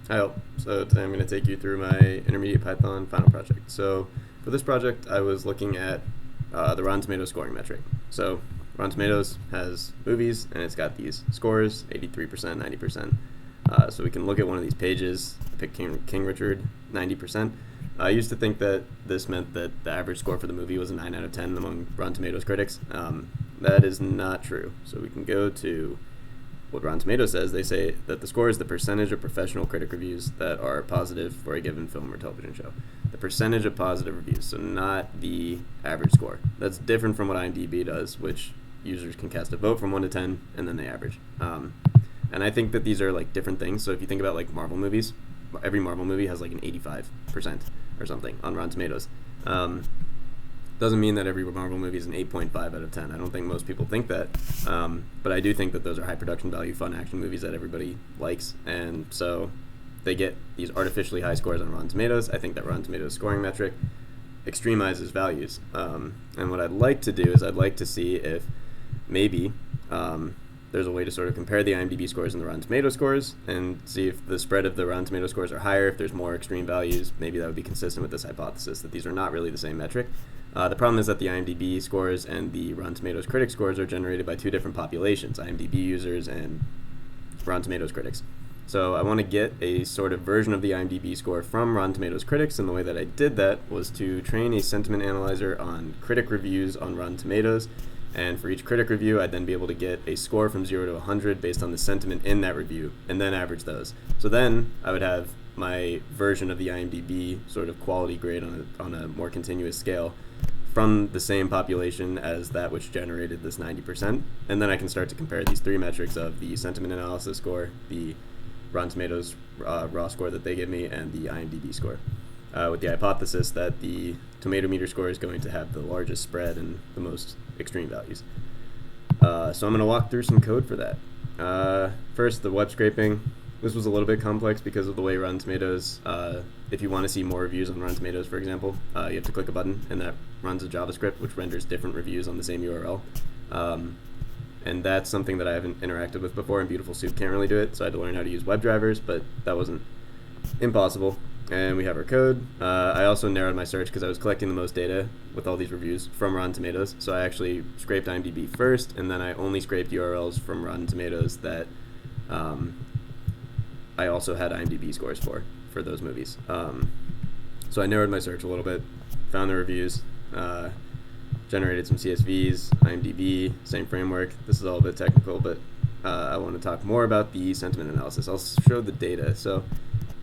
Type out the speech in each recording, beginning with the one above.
Hi, so today I'm going to take you through my intermediate Python final project. So for this project, I was looking at the Rotten Tomatoes scoring metric. So Rotten Tomatoes has movies, and it's got these scores, 83%, 90%. So we can look at one of these pages, pick King Richard, 90%. I used to think that this meant that the average score for the movie was a 9 out of 10 among Rotten Tomatoes critics. That is not true. So we can go to what Rotten Tomatoes says. They say that the score is the percentage of professional critic reviews that are positive for a given film or television show. The percentage of positive reviews, so not the average score. That's different from what IMDb does, which users can cast a vote from 1 to 10, and then they average. And I think that these are like different things. So if you think about like Marvel movies, every Marvel movie has like an 85% or something on Rotten Tomatoes. Doesn't mean that every Marvel movie is an 8.5 out of 10. I don't think most people think that. But I do think that those are high production value, fun action movies that everybody likes. And so they get these artificially high scores on Rotten Tomatoes. I think that Rotten Tomatoes scoring metric extremizes values. And what I'd like to do is I'd like to see if maybe there's a way to sort of compare the IMDb scores and the Rotten Tomato scores and see if the spread of the Rotten Tomato scores are higher, if there's more extreme values. Maybe that would be consistent with this hypothesis that these are not really the same metric. The problem is that the IMDb scores and the Rotten Tomatoes critic scores are generated by two different populations, IMDb users and Rotten Tomatoes critics. So I want to get a sort of version of the IMDb score from Rotten Tomatoes critics, and the way that I did that was to train a sentiment analyzer on critic reviews on Rotten Tomatoes. And for each critic review, I'd then be able to get a score from 0 to 100 based on the sentiment in that review, and then average those. So then I would have my version of the IMDb sort of quality grade on a more continuous scale from the same population as that which generated this 90%. And then I can start to compare these three metrics of the sentiment analysis score, the Rotten Tomatoes raw score that they give me, and the IMDb score, with the hypothesis that the tomato meter score is going to have the largest spread and the most extreme values. So I'm going to walk through some code for that. First, the web scraping. This was a little bit complex because of the way Rotten Tomatoes, if you want to see more reviews on Rotten Tomatoes, for example, you have to click a button, and that runs a JavaScript which renders different reviews on the same URL. And that's something that I haven't interacted with before, and Beautiful Soup can't really do it, so I had to learn how to use WebDrivers, but that wasn't impossible. And we have our code. I also narrowed my search because I was collecting the most data with all these reviews from Rotten Tomatoes. So I actually scraped IMDb first, and then I only scraped URLs from Rotten Tomatoes that I also had IMDb scores for those movies. So I narrowed my search a little bit, found the reviews, generated some CSVs, IMDb, same framework. This is all a bit technical, but I want to talk more about the sentiment analysis. I'll show the data. So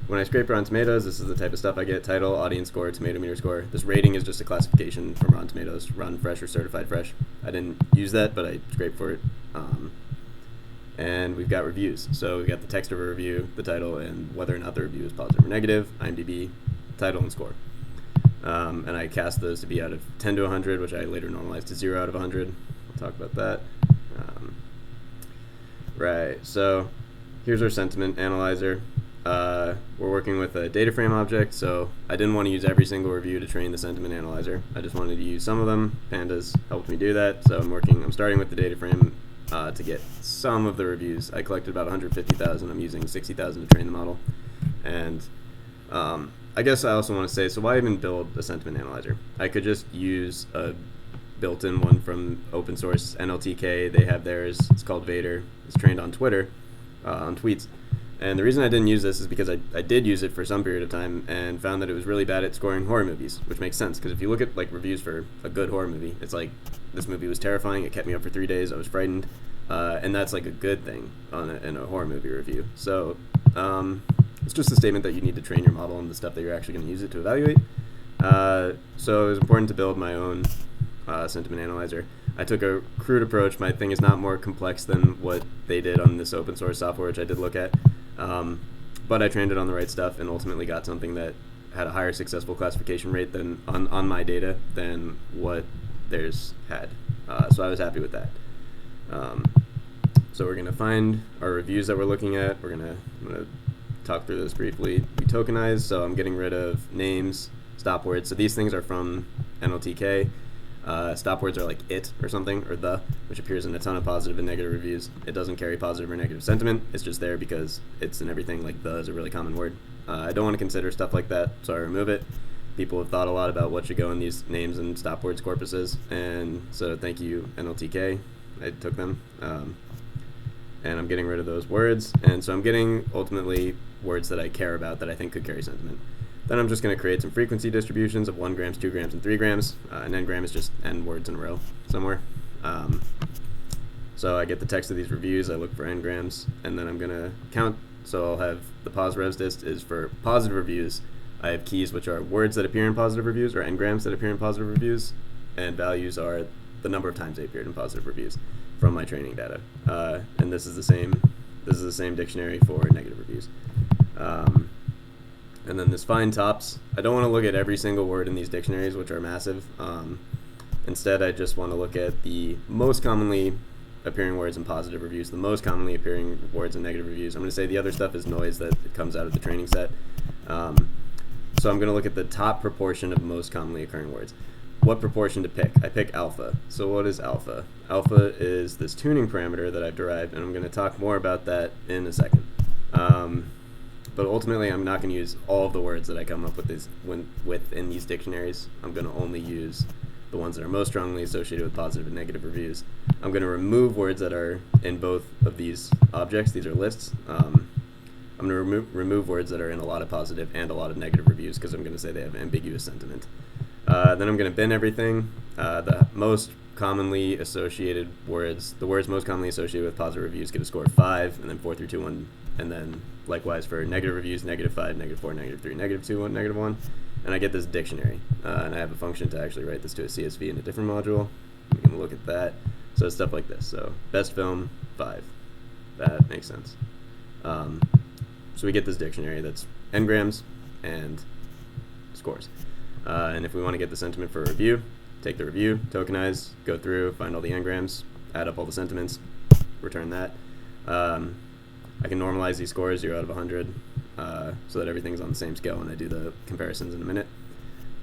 when I scrape Rotten Tomatoes, this is the type of stuff I get: title, audience score, tomato meter score. This rating is just a classification from Rotten Tomatoes, Rotten Fresh or Certified Fresh. I didn't use that, but I scraped for it. And we've got reviews. So we've got the text of a review, the title, and whether or not the review is positive or negative, IMDb, title, and score. And I cast those to be out of 10 to 100, which I later normalized to 0 out of 100. We'll talk about that. Right, so here's our sentiment analyzer. We're working with a data frame object, so I didn't want to use every single review to train the sentiment analyzer. I just wanted to use some of them. Pandas helped me do that, so I'm starting with the data frame to get some of the reviews. I collected about 150,000. I'm using 60,000 to train the model. And I guess I also want to say, so why even build a sentiment analyzer? I could just use a built-in one from open source NLTK. They have theirs. It's called Vader. It's trained on Twitter, on tweets. And the reason I didn't use this is because I did use it for some period of time and found that it was really bad at scoring horror movies, which makes sense because if you look at like reviews for a good horror movie, it's like, this movie was terrifying, it kept me up for 3 days, I was frightened, and that's like a good thing in a horror movie review. So it's just a statement that you need to train your model on the stuff that you're actually going to use it to evaluate. So it was important to build my own sentiment analyzer. I took a crude approach. My thing is not more complex than what they did on this open source software, which I did look at. But I trained it on the right stuff and ultimately got something that had a higher successful classification rate than on my data than what theirs had. So I was happy with that. So we're going to find our reviews that we're looking at. I'm going to talk through this briefly. We tokenize, so I'm getting rid of names, stop words. So these things are from NLTK. Stop words are like it or something, or the, which appears in a ton of positive and negative reviews. It doesn't carry positive or negative sentiment. It's just there because it's in everything. Like the is a really common word. I don't want to consider stuff like that, so I remove it. People have thought a lot about what should go in these names and stop words corpuses, and so thank you, NLTK. I took them. And I'm getting rid of those words, and so I'm getting ultimately words that I care about that I think could carry sentiment. Then I'm just going to create some frequency distributions of 1 grams, 2 grams, and 3 grams. An n-gram is just n words in a row somewhere. So I get the text of these reviews, I look for n-grams, and then I'm going to count. So I'll have the pos revs dist is for positive reviews. I have keys, which are words that appear in positive reviews, or n-grams that appear in positive reviews, and values are the number of times they appeared in positive reviews from my training data. And this is the same dictionary for negative reviews. And then this find tops. I don't want to look at every single word in these dictionaries, which are massive. Instead, I just want to look at the most commonly appearing words in positive reviews, the most commonly appearing words in negative reviews. I'm going to say the other stuff is noise that comes out of the training set. So I'm going to look at the top proportion of most commonly occurring words. What proportion to pick? I pick alpha. So what is alpha? Alpha is this tuning parameter that I've derived, and I'm going to talk more about that in a second. But ultimately, I'm not going to use all of the words that I come up with in these dictionaries. I'm going to only use the ones that are most strongly associated with positive and negative reviews. I'm going to remove words that are in both of these objects. These are lists. I'm going to remove words that are in a lot of positive and a lot of negative reviews because I'm going to say they have ambiguous sentiment. Then I'm going to bin everything. The most commonly associated words, the words most commonly associated with positive reviews get a score of 5, and then 4 through 2, 1, and then likewise for negative reviews, -5, -4, -3, -2, 1, -1, and I get this dictionary. And I have a function to actually write this to a CSV in a different module. We can look at that. So it's stuff like this. So best film, 5. That makes sense. So we get this dictionary that's n-grams and scores. And if we want to get the sentiment for a review, take the review, tokenize, go through, find all the n-grams, add up all the sentiments, return that. I can normalize these scores 0 out of 100 so that everything's on the same scale when I do the comparisons in a minute.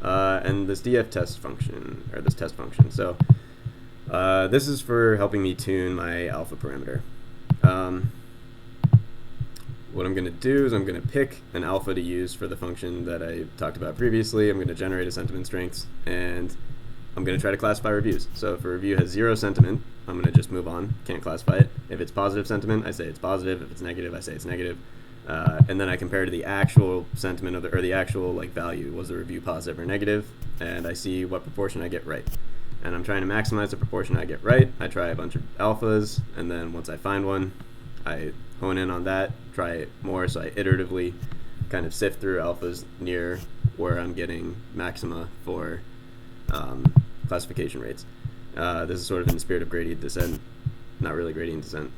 And this df test function, or this test function. So this is for helping me tune my alpha parameter. What I'm going to do is I'm going to pick an alpha to use for the function that I talked about previously. I'm going to generate a sentiment strength, and I'm going to try to classify reviews. So if a review has 0 sentiment, I'm going to just move on, can't classify it. If it's positive sentiment, I say it's positive. If it's negative, I say it's negative. And then I compare to the actual sentiment of the actual value. Was the review positive or negative? And I see what proportion I get right. And I'm trying to maximize the proportion I get right. I try a bunch of alphas, and then once I find one, I hone in on that, try it more, so I iteratively kind of sift through alphas near where I'm getting maxima for classification rates. This is sort of in the spirit of gradient descent, not really gradient descent.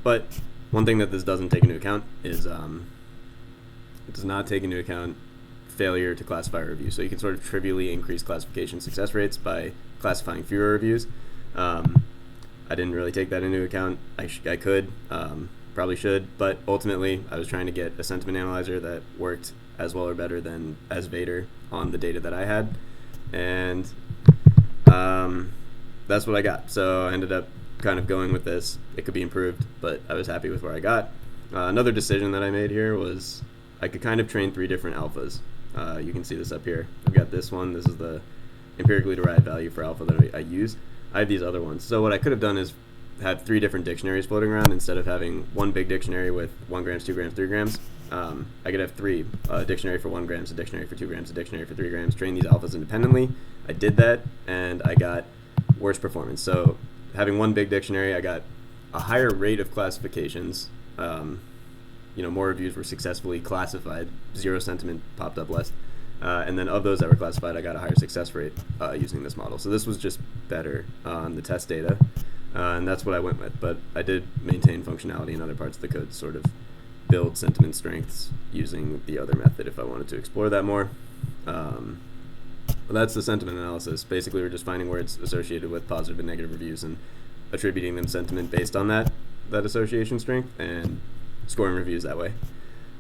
But one thing that this doesn't take into account is it does not take into account failure to classify a review. So you can sort of trivially increase classification success rates by classifying fewer reviews. I didn't really take that into account. I could, probably should, but ultimately I was trying to get a sentiment analyzer that worked as well or better than as Vader on the data that I had, and that's what I got. So I ended up kind of going with this. It could be improved, but I was happy with where I got. Another decision that I made here was I could kind of train 3 different alphas. You can see this up here. I've got this one. This is the empirically derived value for alpha that I use. I have these other ones. So what I could have done is have 3 different dictionaries floating around instead of having one big dictionary with 1 grams, 2 grams, 3 grams. I could have 3, a dictionary for 1 grams, a dictionary for 2 grams, a dictionary for 3 grams, train these alphas independently. I did that, and I got worse performance. So having one big dictionary, I got a higher rate of classifications. More reviews were successfully classified. 0 sentiment popped up less. And then of those that were classified, I got a higher success rate using this model. So this was just better on the test data, and that's what I went with. But I did maintain functionality in other parts of the code to sort of build sentiment strengths using the other method if I wanted to explore that more. But that's the sentiment analysis. Basically, we're just finding words associated with positive and negative reviews and attributing them sentiment based on that association strength and scoring reviews that way.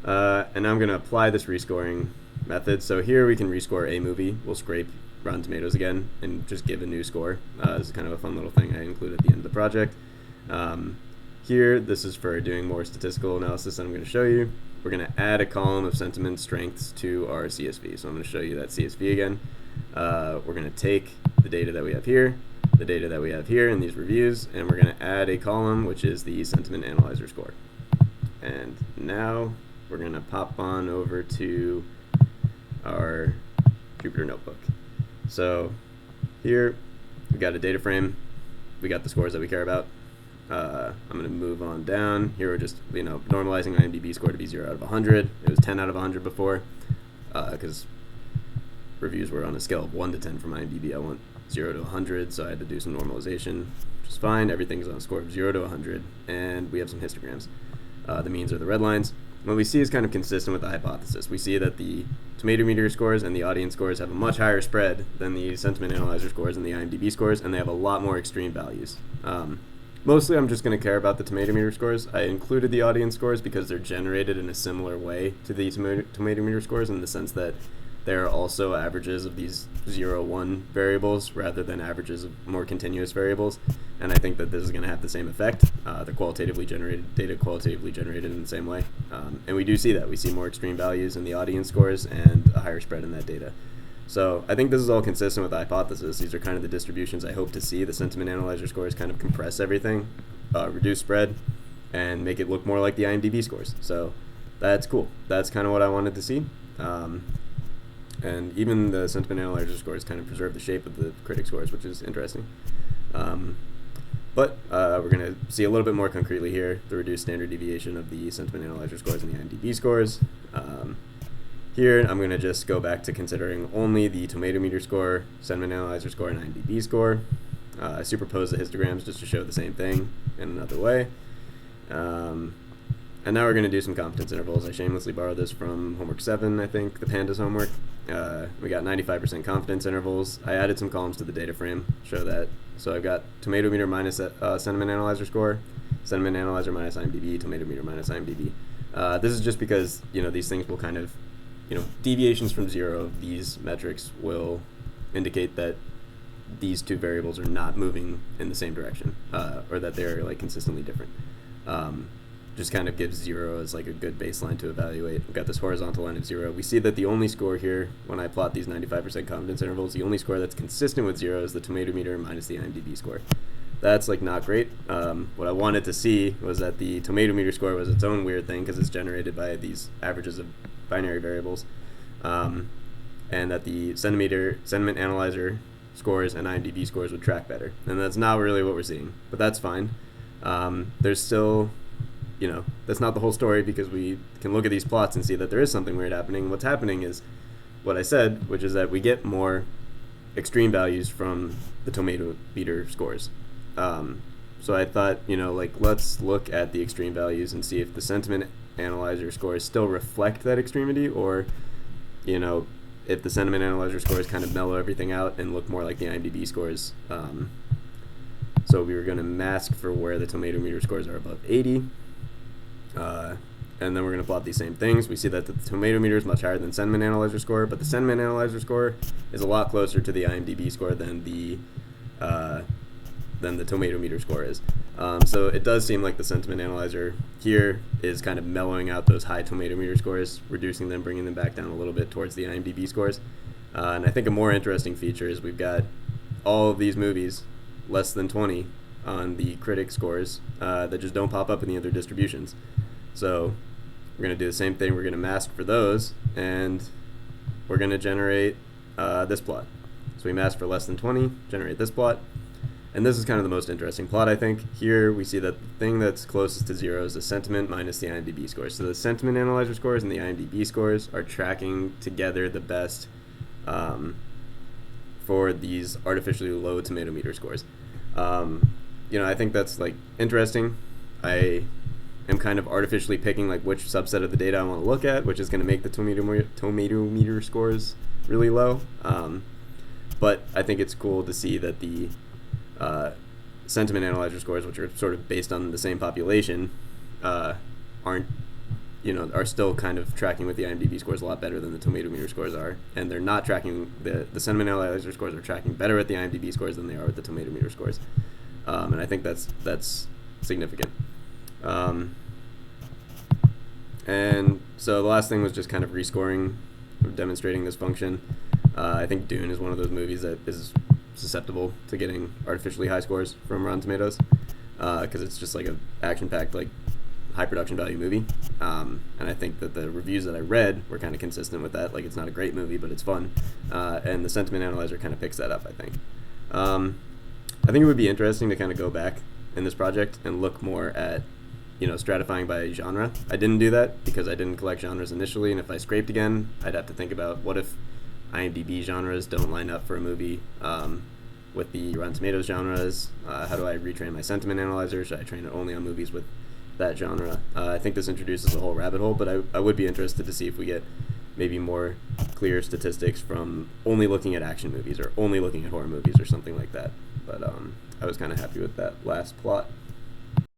And now I'm going to apply this rescoring method. So here we can rescore a movie. We'll scrape Rotten Tomatoes again and just give a new score. This is kind of a fun little thing I include at the end of the project. Here, this is for doing more statistical analysis that I'm going to show you. We're going to add a column of sentiment strengths to our CSV. So I'm going to show you that CSV again. We're going to take the data that we have here, the data that we have here in these reviews, and we're going to add a column which is the sentiment analyzer score. And now we're going to pop on over to our Jupyter Notebook. So here we got a data frame. We got the scores that we care about. I'm going to move on down. Here we're just normalizing IMDb score to be 0 out of 100. It was 10 out of 100 before because reviews were on a scale of 1 to 10 from IMDb. I want 0 to 100, so I had to do some normalization, which is fine. Everything's on a score of 0 to 100, and we have some histograms. The means are the red lines. What we see is kind of consistent with the hypothesis. We see that the tomato meter scores and the audience scores have a much higher spread than the sentiment analyzer scores and the IMDb scores, and they have a lot more extreme values. Mostly I'm just going to care about the tomato meter scores. I included the audience scores because they're generated in a similar way to the tomato meter scores in the sense that they're also averages of these 0, 1 variables rather than averages of more continuous variables. And I think that this is going to have the same effect. They're qualitatively generated, data qualitatively generated in the same way. And we do see that. We see more extreme values in the audience scores and a higher spread in that data. So I think this is all consistent with the hypothesis. These are kind of the distributions I hope to see. The sentiment analyzer scores kind of compress everything, reduce spread, and make it look more like the IMDb scores. So that's cool. That's kind of what I wanted to see. And even the sentiment analyzer scores kind of preserve the shape of the critic scores, which is interesting. But we're going to see a little bit more concretely here the reduced standard deviation of the sentiment analyzer scores and the IMDb scores. Here, I'm going to just go back to considering only the tomato meter score, sentiment analyzer score, and IMDb score. I superpose the histograms just to show the same thing in another way. And now we're going to do some confidence intervals. I shamelessly borrowed this from homework 7, I think, the Pandas homework. We got 95% confidence intervals. I added some columns to the data frame, show that. So I've got tomato meter minus sentiment analyzer score, sentiment analyzer minus IMDb, tomato meter minus IMDb. This is just because these things will kind of deviations from 0 of these metrics will indicate that these two variables are not moving in the same direction, or that they're consistently different. Just kind of gives 0 as a good baseline to evaluate. We've got this horizontal line of 0. We see that the only score here, when I plot these 95% confidence intervals, the only score that's consistent with 0 is the tomato meter minus the IMDb score. That's not great. What I wanted to see was that the tomato meter score was its own weird thing because it's generated by these averages of binary variables, and that the sentiment analyzer scores and IMDb scores would track better. And that's not really what we're seeing, but that's fine. There's still, that's not the whole story because we can look at these plots and see that there is something weird happening. What's happening is what I said, which is that we get more extreme values from the tomato meter scores. So I thought, let's look at the extreme values and see if the sentiment analyzer scores still reflect that extremity, or, if the sentiment analyzer scores kind of mellow everything out and look more like the IMDb scores. So we were going to mask for where the tomato meter scores are above 80. And then we're going to plot these same things. We see that the tomato meter is much higher than sentiment analyzer score, but the sentiment analyzer score is a lot closer to the IMDb score than the tomato meter score is. So it does seem like the sentiment analyzer here is kind of mellowing out those high tomato meter scores, reducing them, bringing them back down a little bit towards the IMDb scores. And I think a more interesting feature is we've got all of these movies less than 20 on the critic scores that just don't pop up in the other distributions. So we're going to do the same thing. We're going to mask for those, and we're going to generate this plot. So we mask for less than 20, generate this plot. And this is kind of the most interesting plot, I think. Here we see that the thing that's closest to 0 is the sentiment minus the IMDb scores. So the sentiment analyzer scores and the IMDb scores are tracking together the best for these artificially low tomato meter scores. I think that's interesting. I am kind of artificially picking which subset of the data I want to look at, which is going to make the tomato meter scores really low. But I think it's cool to see that the sentiment analyzer scores, which are sort of based on the same population, aren't are still kind of tracking with the IMDb scores a lot better than the tomato meter scores are, and they're not tracking the sentiment analyzer scores are tracking better at the IMDb scores than they are with the tomato meter scores, and I think that's significant. And so the last thing was just kind of rescoring, or demonstrating this function. I think Dune is one of those movies that is susceptible to getting artificially high scores from Rotten Tomatoes, because it's just like a action-packed, like, high production value movie. And I think that the reviews that I read were kind of consistent with that. Like, it's not a great movie, but it's fun. And the sentiment analyzer kind of picks that up, I think. I think it would be interesting to kind of go back in this project and look more at, stratifying by genre. I didn't do that because I didn't collect genres initially, and if I scraped again, I'd have to think about what if IMDb genres don't line up for a movie with the Rotten Tomatoes genres. How do I retrain my sentiment analyzer? Should I train it only on movies with that genre? I think this introduces a whole rabbit hole, but I would be interested to see if we get maybe more clear statistics from only looking at action movies or only looking at horror movies or something like that. But I was kind of happy with that last plot.